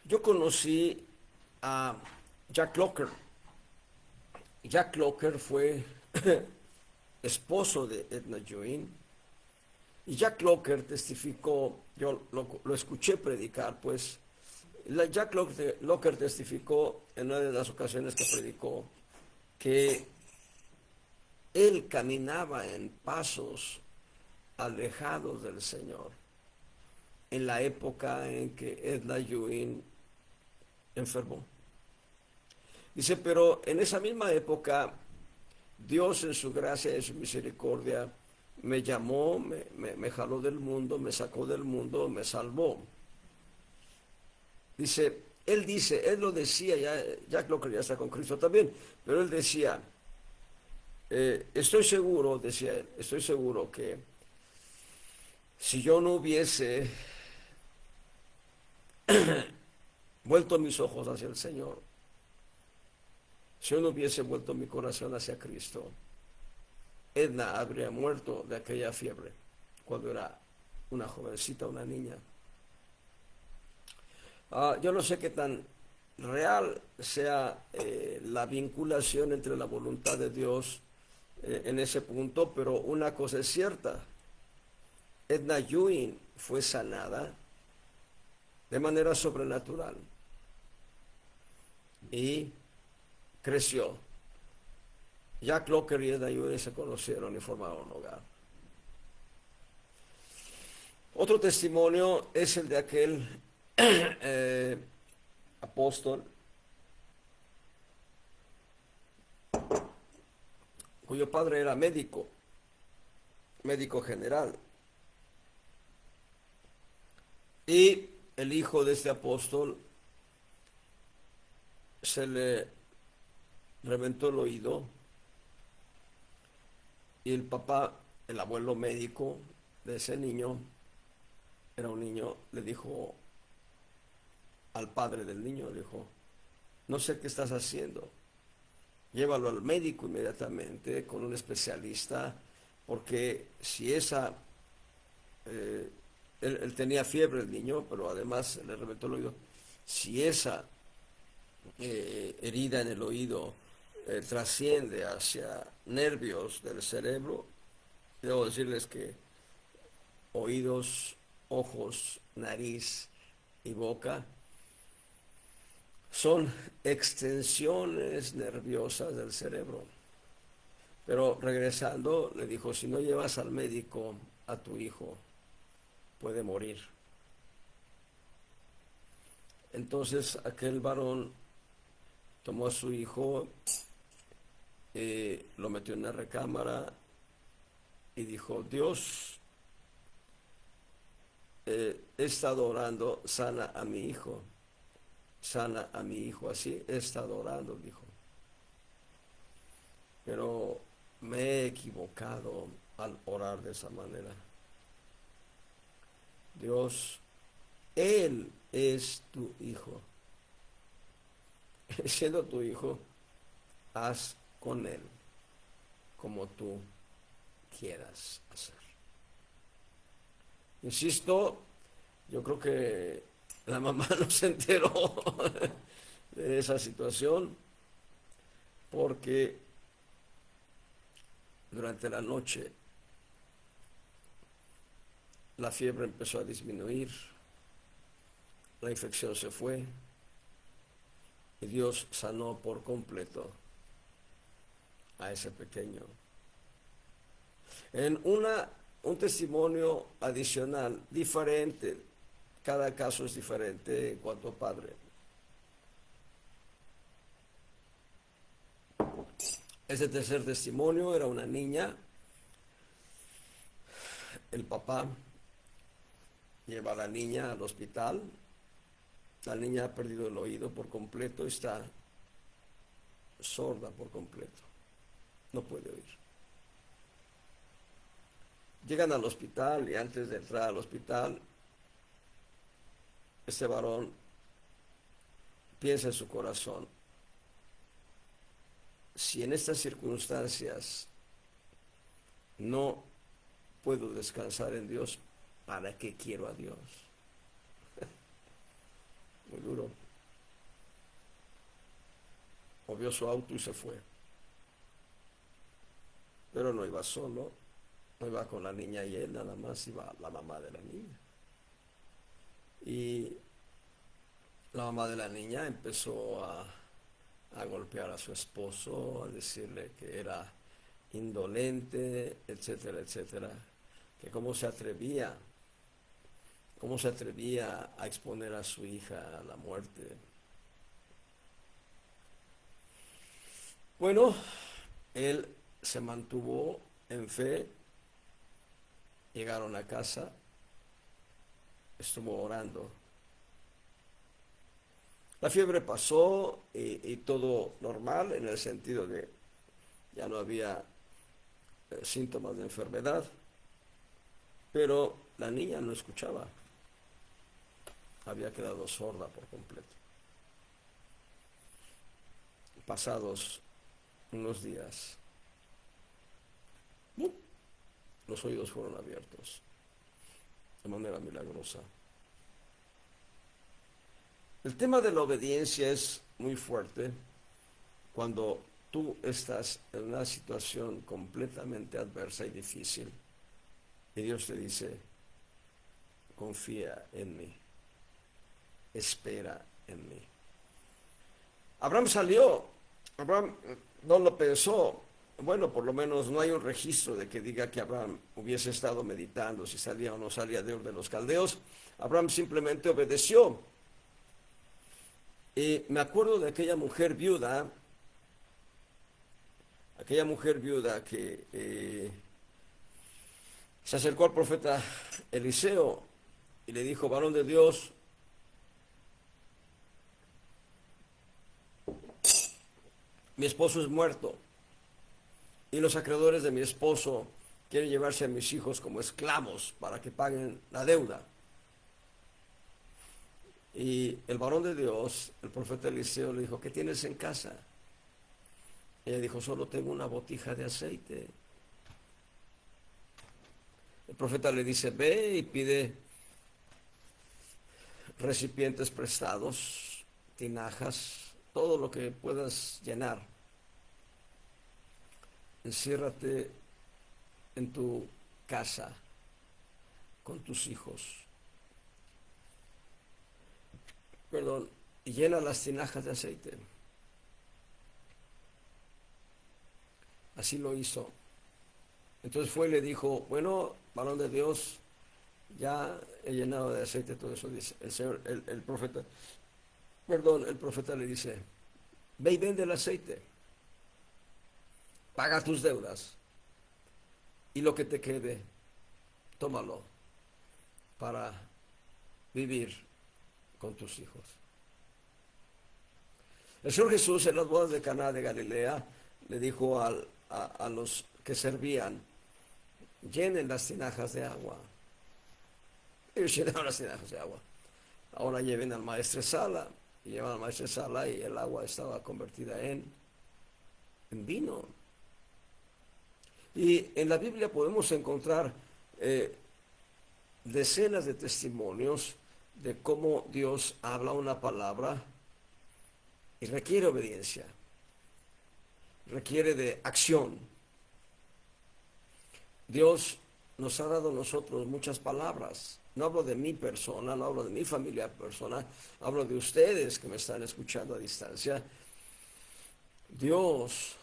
[SPEAKER 1] Yo conocí a Jack Locker. Jack Locker fue esposo de Edna Ewing. Y Jack Locker testificó, yo lo escuché predicar, pues. Jack Locker testificó en una de las ocasiones que predicó que él caminaba en pasos alejados del Señor en la época en que Edna Ewing enfermó. Dice, pero en esa misma época Dios en su gracia y en su misericordia me llamó, me jaló del mundo, me sacó del mundo, me salvó. Dice, él lo decía, ya Jack Locker ya está con Cristo también, pero él decía, estoy seguro, decía él, estoy seguro que si yo no hubiese vuelto mis ojos hacia el Señor, si yo no hubiese vuelto mi corazón hacia Cristo, Edna habría muerto de aquella fiebre cuando era una jovencita, una niña. Yo no sé qué tan real sea la vinculación entre la voluntad de Dios en ese punto, pero una cosa es cierta: Edna Ewing fue sanada de manera sobrenatural y creció. Jack Locker y Edna Ewing se conocieron y formaron un hogar. Otro testimonio es el de aquel apóstol cuyo padre era médico general, y el hijo de este apóstol se le reventó el oído y el papá, el abuelo médico de ese niño, era un niño, le dijo al padre del niño, le dijo: no sé qué estás haciendo, llévalo al médico inmediatamente con un especialista, porque si esa, él tenía fiebre el niño, pero además le reventó el oído, si esa herida en el oído trasciende hacia nervios del cerebro, debo decirles que oídos, ojos, nariz y boca son extensiones nerviosas del cerebro. Pero regresando, le dijo: si no llevas al médico a tu hijo, puede morir. Entonces aquel varón tomó a su hijo, lo metió en una recámara y dijo: Dios, he estado orando, sana a mi hijo. Sana a mi hijo, así he estado orando, dijo. Pero me he equivocado al orar de esa manera. Dios, Él es tu hijo. Siendo tu hijo, haz con él como tú quieras hacer. Insisto, yo creo que la mamá no se enteró de esa situación porque durante la noche la fiebre empezó a disminuir, la infección se fue y Dios sanó por completo a ese pequeño. En un testimonio adicional, diferente, cada caso es diferente en cuanto a padre. Ese tercer testimonio era una niña, el papá lleva a la niña al hospital, la niña ha perdido el oído por completo, está sorda por completo, no puede oír. Llegan al hospital y antes de entrar al hospital, este varón piensa en su corazón, si en estas circunstancias no puedo descansar en Dios, ¿para qué quiero a Dios? Muy duro. Movió su auto y se fue. Pero no iba solo, no iba con la niña y él, nada más iba la mamá de la niña. Y la mamá de la niña empezó a golpear a su esposo, a decirle que era indolente, etcétera, etcétera, que cómo se atrevía a exponer a su hija a la muerte. Bueno, él se mantuvo en fe, llegaron a casa, estuvo orando. La fiebre pasó y todo normal en el sentido de ya no había síntomas de enfermedad, pero la niña no escuchaba, había quedado sorda por completo. Pasados unos días, los oídos fueron abiertos de manera milagrosa. El tema de la obediencia es muy fuerte cuando tú estás en una situación completamente adversa y difícil y Dios te dice, confía en mí, espera en mí. Abraham no lo pensó. Bueno, por lo menos no hay un registro de que diga que Abraham hubiese estado meditando si salía o no salía de Ur de los Caldeos. Abraham simplemente obedeció. Y me acuerdo de aquella mujer viuda que se acercó al profeta Eliseo y le dijo, varón de Dios, mi esposo es muerto y los acreedores de mi esposo quieren llevarse a mis hijos como esclavos para que paguen la deuda. Y el varón de Dios, el profeta Eliseo, le dijo, ¿qué tienes en casa? Ella dijo, solo tengo una botija de aceite. El profeta le dice, ve y pide recipientes prestados, tinajas, todo lo que puedas llenar. Enciérrate en tu casa con tus hijos. Y llena las tinajas de aceite. Así lo hizo. Entonces fue y le dijo, bueno, varón de Dios, ya he llenado de aceite todo eso. Dice el profeta le dice, ve y vende el aceite, paga tus deudas y lo que te quede, tómalo para vivir con tus hijos. El Señor Jesús en las bodas de Caná de Galilea le dijo a los que servían, llenen las tinajas de agua. Ellos llenaron las tinajas de agua. Ahora lleven al maestresala. Y llevan al maestresala y el agua estaba convertida en en vino. Y en la Biblia podemos encontrar decenas de testimonios de cómo Dios habla una palabra y requiere obediencia, requiere de acción. Dios nos ha dado a nosotros muchas palabras. No hablo de mi persona, no hablo de mi familia persona, hablo de ustedes que me están escuchando a distancia. Dios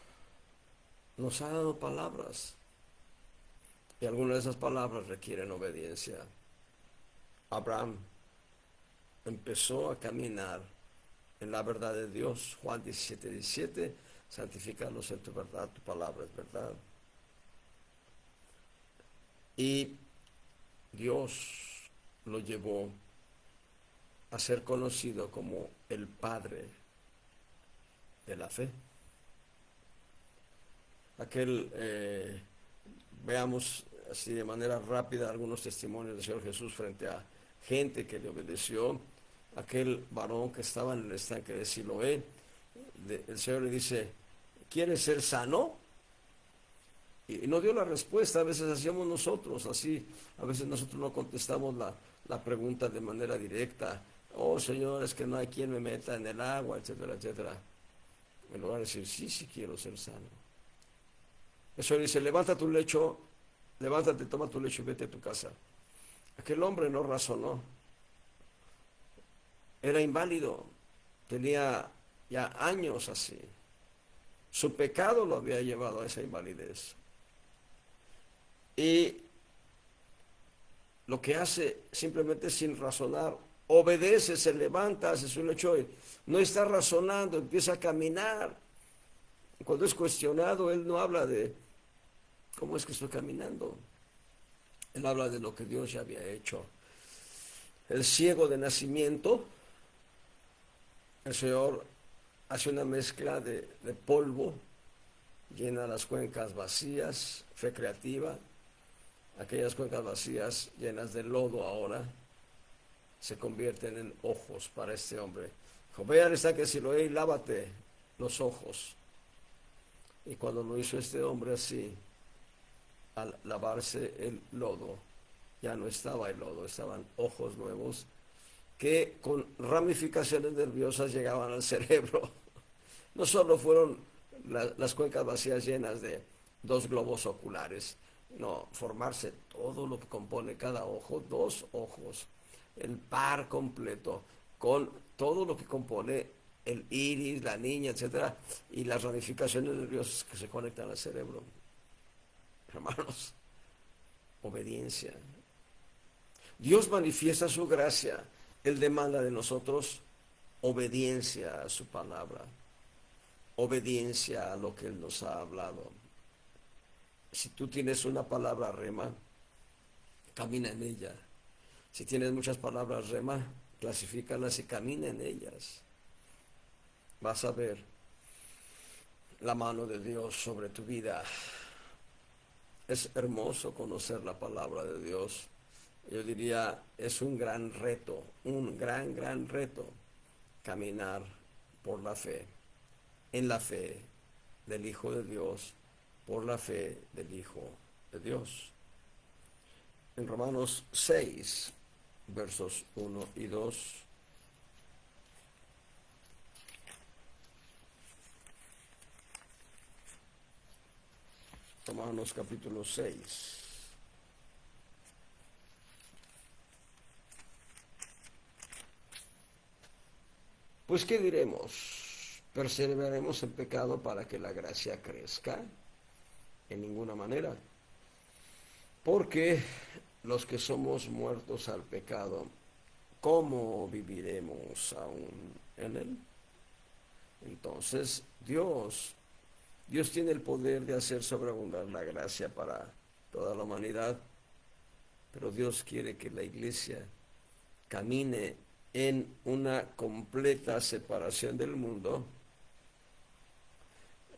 [SPEAKER 1] nos ha dado palabras y algunas de esas palabras requieren obediencia. Abraham empezó a caminar en la verdad de Dios. Juan 17:17, santifícalos en tu verdad, tu palabra es verdad. Y Dios lo llevó a ser conocido como el Padre de la fe. Veamos así de manera rápida algunos testimonios del Señor Jesús frente a gente que le obedeció. Aquel varón que estaba en el estanque de Siloé, el Señor le dice, ¿quieres ser sano? Y no dio la respuesta. A veces hacíamos nosotros así, a veces nosotros no contestamos la pregunta de manera directa. Oh Señor, es que no hay quien me meta en el agua, etcétera, etcétera. En lugar de decir, sí quiero ser sano. El Señor dice, levanta tu lecho, levántate, toma tu lecho y vete a tu casa. Aquel hombre no razonó. Era inválido, tenía ya años así. Su pecado lo había llevado a esa invalidez. Y lo que hace simplemente sin razonar, obedece, se levanta, hace su lecho y no está razonando, empieza a caminar. Cuando es cuestionado, él no habla de cómo es que estoy caminando. Él habla de lo que Dios ya había hecho. El ciego de nacimiento, el Señor hace una mezcla de polvo, llena las cuencas vacías, fe creativa. Aquellas cuencas vacías llenas de lodo ahora se convierten en ojos para este hombre. Dijo, ve al estanque de Siloé y lávate los ojos. Y cuando lo hizo este hombre así, al lavarse el lodo, ya no estaba el lodo, estaban ojos nuevos que con ramificaciones nerviosas llegaban al cerebro. No solo fueron las cuencas vacías llenas de dos globos oculares, no, formarse todo lo que compone cada ojo, dos ojos, el par completo, con todo lo que compone el iris, la niña, etcétera, y las ramificaciones nerviosas que se conectan al cerebro. Hermanos, obediencia. Dios manifiesta su gracia. Él demanda de nosotros obediencia a su palabra, obediencia a lo que Él nos ha hablado. Si tú tienes una palabra rema, camina en ella. Si tienes muchas palabras rema, clasifícalas y camina en ellas. Vas a ver la mano de Dios sobre tu vida. Es hermoso conocer la palabra de Dios. Yo diría, es un gran reto, un gran reto, caminar por la fe, en la fe del Hijo de Dios, por la fe del Hijo de Dios. En Romanos 6, versos 1 y 2. Romanos capítulo 6. Pues, ¿qué diremos? ¿Perseveraremos en pecado para que la gracia crezca? En ninguna manera. Porque los que somos muertos al pecado, ¿cómo viviremos aún en él? Entonces, Dios tiene el poder de hacer sobreabundar la gracia para toda la humanidad, pero Dios quiere que la iglesia camine en una completa separación del mundo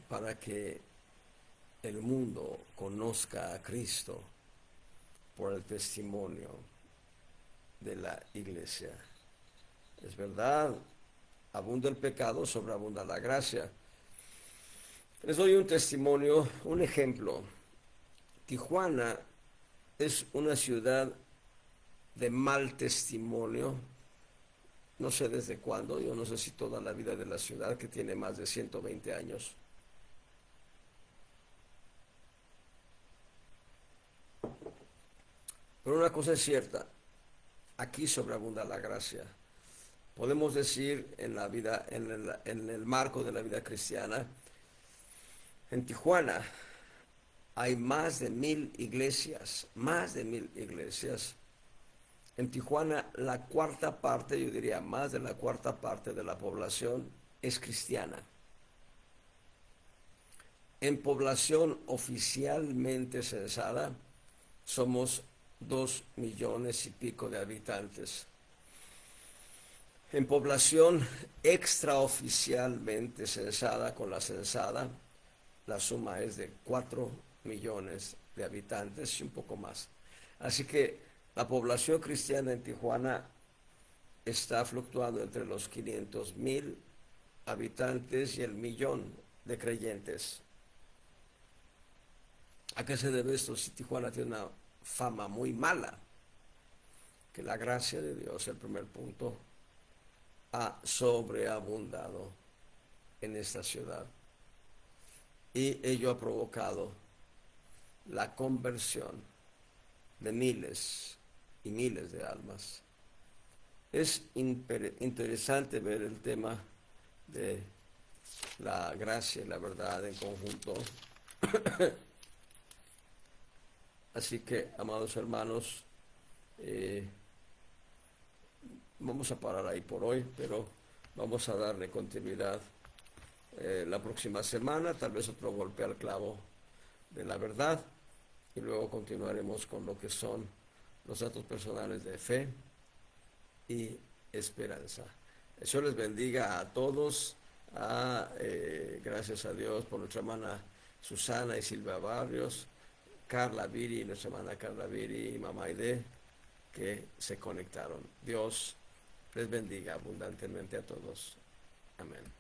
[SPEAKER 1] para que el mundo conozca a Cristo por el testimonio de la iglesia. Es verdad, abunda el pecado, sobreabunda la gracia. Les doy un testimonio, un ejemplo. Tijuana es una ciudad de mal testimonio. No sé desde cuándo, yo no sé si toda la vida de la ciudad, que tiene más de 120 años. Pero una cosa es cierta, aquí sobreabunda la gracia. Podemos decir en la vida, en el marco de la vida cristiana, en Tijuana hay más de 1000 iglesias, más de 1000 iglesias. En Tijuana la cuarta parte, yo diría más de la cuarta parte de la población es cristiana. En población oficialmente censada somos 2 millones y pico de habitantes. En población extraoficialmente censada con la censada, la suma es de 4 millones de habitantes y un poco más. Así que la población cristiana en Tijuana está fluctuando entre los 500,000 habitantes y el millón de creyentes. ¿A qué se debe esto? Si Tijuana tiene una fama muy mala, que la gracia de Dios, el primer punto, ha sobreabundado en esta ciudad. Y ello ha provocado la conversión de miles y miles de almas. Es interesante ver el tema de la gracia y la verdad en conjunto. Así que, amados hermanos, vamos a parar ahí por hoy, pero vamos a darle continuidad la próxima semana, tal vez otro golpe al clavo de la verdad, y luego continuaremos con lo que son los datos personales de fe y esperanza. El Señor les bendiga a todos. Gracias a Dios por nuestra hermana Susana y Silvia Barrios, Carla Viri, nuestra hermana Carla Viri y mamá Aide, que se conectaron. Dios les bendiga abundantemente a todos. Amén.